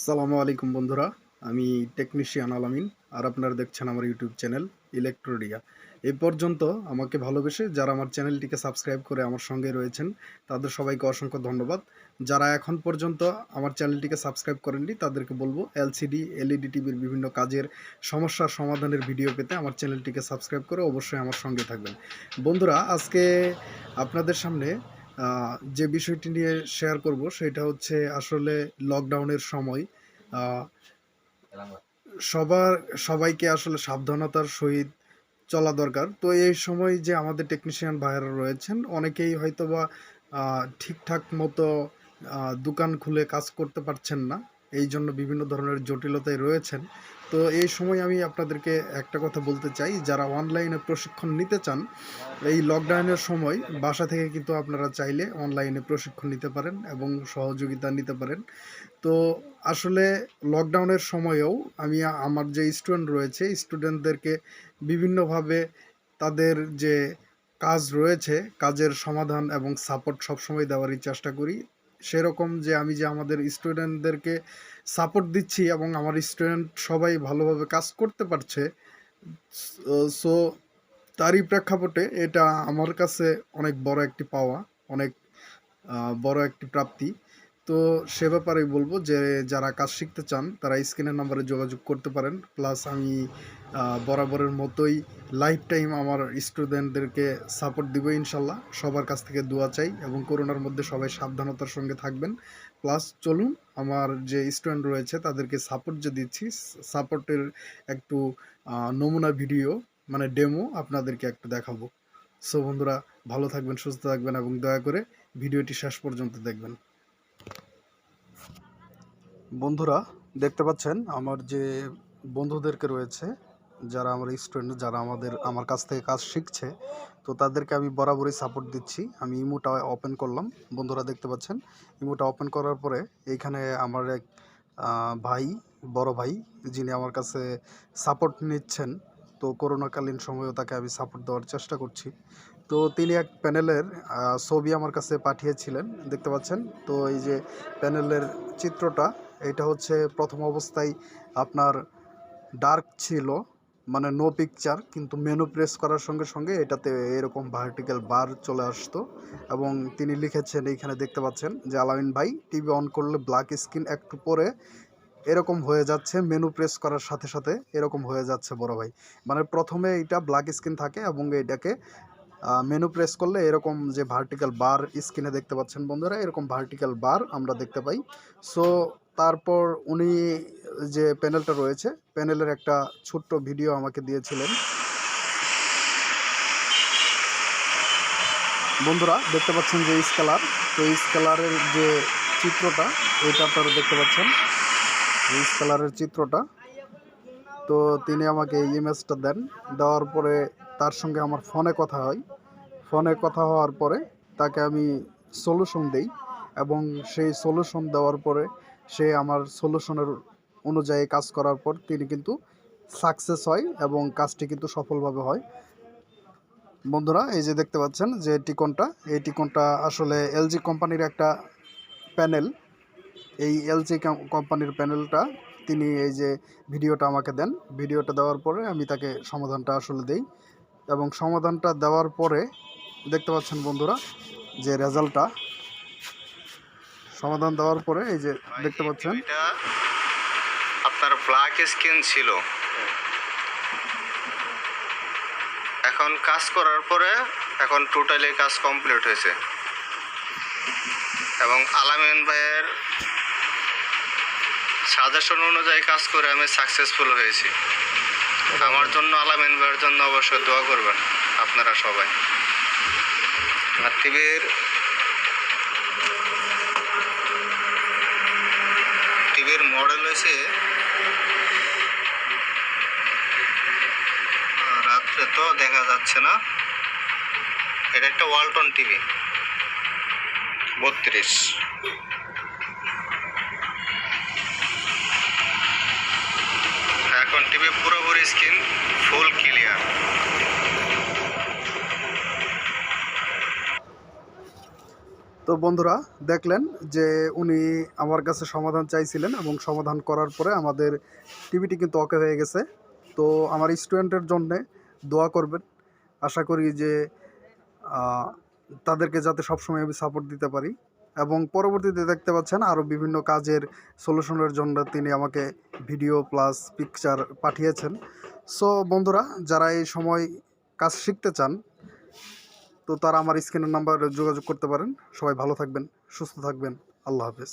আসসালামু আলাইকুম বন্ধুরা, আমি টেকনিশিয়ান al-amiN আর আপনারা দেখছেন আমার ইউটিউব চ্যানেল Electrodea। এই পর্যন্ত আমাকে ভালোবেসে যারা আমার চ্যানেলটিকে সাবস্ক্রাইব করে আমার সঙ্গে রয়েছেন তাদের সবাইকে অসংখ্য ধন্যবাদ। যারা এখন পর্যন্ত আমার চ্যানেলটিকে সাবস্ক্রাইব করেননি তাদেরকে বলবো এলসিডি এলইডি টিভির বিভিন্ন কাজের সমস্যার সমাধানের ভিডিও পেতে আমার চ্যানেলটিকে সাবস্ক্রাইব করে অবশ্যই আমার সঙ্গে থাকবেন। বন্ধুরা, আজকে আপনাদের সামনে যে বিষয়টি নিয়ে শেয়ার করব সেটা হচ্ছে আসলে লকডাউনের সময় সবাইকে আসলে সাবধানতার সহিত চলা দরকার। তো এই সময় যে আমাদের টেকনিশিয়ান ভাইয়েরা রয়েছেন অনেকেই হয়তোবা ঠিকঠাক মতো দোকান খুলে কাজ করতে পারছেন না, এই জন্য বিভিন্ন ধরনের জটিলতায় রয়েছেন। তো এই সময় আমি আপনাদেরকে একটা কথা বলতে চাই, যারা অনলাইনে প্রশিক্ষণ নিতে চান এই লকডাউনের সময় বাসা থেকে কিন্তু আপনারা চাইলে অনলাইনে প্রশিক্ষণ নিতে পারেন এবং সহযোগিতা নিতে পারেন। তো আসলে লকডাউনের সময়েও আমি আমার যে স্টুডেন্ট রয়েছে স্টুডেন্টদেরকে বিভিন্নভাবে তাদের যে কাজ রয়েছে কাজের সমাধান এবং সাপোর্ট সবসময় দেওয়ারই চেষ্টা করি। সেরকম যে আমি যে আমাদের স্টুডেন্টদেরকে সাপোর্ট দিচ্ছি এবং আমার স্টুডেন্ট সবাই ভালোভাবে কাজ করতে পারছে, সো তারই প্রেক্ষাপটে এটা আমার কাছে অনেক বড় একটি পাওয়া, অনেক বড় একটি প্রাপ্তি। তো সে ব্যাপারেই বলবো যে যারা কাজ শিখতে চান তারা স্ক্রিনের নাম্বারে যোগাযোগ করতে পারেন। প্লাস আমি বরাবরের মতোই লাইফ টাইম আমার স্টুডেন্টদেরকে সাপোর্ট দিব ইনশাল্লাহ। সবার কাছ থেকে দোয়া চাই এবং করোনার মধ্যে সবাই সাবধানতার সঙ্গে থাকবেন। প্লাস চলুন আমার যে স্টুডেন্ট রয়েছে তাদেরকে সাপোর্ট যে দিচ্ছি সাপোর্টের একটু নমুনা ভিডিও মানে ডেমো আপনাদেরকে একটু দেখাবো। সো বন্ধুরা, ভালো থাকবেন, সুস্থ থাকবেন এবং দয়া করে ভিডিওটি শেষ পর্যন্ত দেখবেন। বন্ধুরা, দেখতে পাচ্ছেন আমার যে বন্ধুদেরকে রয়েছে যারা আমার স্টুডেন্ট, যারা আমার কাছ থেকে কাজ শিখছে, তো তাদেরকে আমি বরাবরই সাপোর্ট দিচ্ছি। আমি ইমোটা ওপেন করলাম, বন্ধুরা দেখতে পাচ্ছেন ইমোটা ওপেন করার পরে এইখানে আমার এক ভাই, বড় ভাই, যিনি আমার কাছে সাপোর্ট নিচ্ছেন, তো করোনাকালীন সময়েও তাকে আমি সাপোর্ট দেওয়ার চেষ্টা করছি। তো তিনি এক প্যানেলের ছবি আমার কাছে পাঠিয়েছিলেন, দেখতে পাচ্ছেন। তো এই যে প্যানেলের চিত্রটা, এটা হচ্ছে প্রথম অবস্থায় আপনার ডার্ক ছিল, মানে নো পিকচার, কিন্তু মেনু প্রেস করার সঙ্গে সঙ্গে এটাতে এরকম ভার্টিক্যাল বার চলে আসতো এবং তিনি লিখেছেন এইখানে দেখতে পাচ্ছেন যে al-amiN ভাই, টিভি অন করলে ব্ল্যাক স্ক্রিন একটু পরে এরকম হয়ে যাচ্ছে, মেনু প্রেস করার সাথে সাথে এরকম হয়ে যাচ্ছে বড় ভাই। মানে প্রথমে এটা ব্ল্যাক স্ক্রিন থাকে এবং এটাকে মেনু প্রেস করলে এরকম যে ভার্টিক্যাল বার স্ক্রিনে দেখতে পাচ্ছেন বন্ধুরা, এরকম ভার্টিক্যাল বার আমরা দেখতে পাই। সো তারপর উনি যে প্যানেলটা রয়েছে প্যানেলের একটা ছোট্ট ভিডিও আমাকে দিয়েছিলেন। বন্ধুরা দেখতে পাচ্ছেন যে স্কেলার, তো স্কেলারের যে চিত্রটা এটা আপনারা দেখতে পাচ্ছেন, এই স্কেলারের চিত্রটা। তো তিনি আমাকে এই ইমেজটা দেন, দেওয়ার পরে তার সঙ্গে আমার ফোনে কথা হয়। ফোনে কথা হওয়ার পরে তাকে আমি সলিউশন দেই এবং সেই সলিউশন দেওয়ার পরে সে আমার সলিউশনের অনুযায়ী কাজ করার পর তিনি কিন্তু সাকসেস হয় এবং কাজটি কিন্তু সফলভাবে হয়। বন্ধুরা, এই যে দেখতে পাচ্ছেন যে টিকনটা, এই টিকনটা আসলে এলজি কোম্পানির একটা প্যানেল। এই এলজি কোম্পানির প্যানেলটা তিনি এই যে ভিডিওটা আমাকে দেন, ভিডিওটা দেওয়ার পরে আমি তাকে সমাধানটা আসলে দেই এবং সমাধানটা দেওয়ার পরে দেখতে পাচ্ছেন বন্ধুরা যে রেজাল্টটা, সমাধান দেওয়ার পরে এই যে দেখতে পাচ্ছেন আপনার ব্ল্যাক স্ক্রিন ছিল, এখন কাজ করার পরে এখন টোটালি কাজ কমপ্লিট হয়েছে এবং al-amiN ভাইয়ের সাজেশন অনুযায়ী কাজ করে আমি সাকসেসফুল হয়েছি। আমার জন্য al-amiN ভাইয়ের জন্য অবশ্যই দোয়া করবেন আপনারা সবাই। আর টিভির মডেল হয়েছে, রাত্রে তো দেখা যাচ্ছে না, এটা একটা ওয়ালটন টিভি 32। স্ক্রিন ফুল ক্লিয়ার। তো বন্ধুরা দেখলেন যে উনি আমার কাছে সমাধান চাইছিলেন এবং সমাধান করার পরে আমাদের টিভিটি কিন্তু ওকে হয়ে গেছে। তো আমার স্টুডেন্টের জন্যে দোয়া করবেন। আশা করি যে তাদেরকে যাতে সবসময় আমি সাপোর্ট দিতে পারি, এবং পরবর্তীতে দেখতে পাচ্ছেন আরও বিভিন্ন কাজের সলিউশনের জন্য তিনি আমাকে ভিডিও প্লাস পিকচার পাঠিয়েছেন। সো বন্ধুরা, যারা এই সময় কাজ শিখতে চান তো তারা আমার স্ক্রিনের নাম্বারে যোগাযোগ করতে পারেন। সবাই ভালো থাকবেন, সুস্থ থাকবেন। আল্লাহ হাফেজ।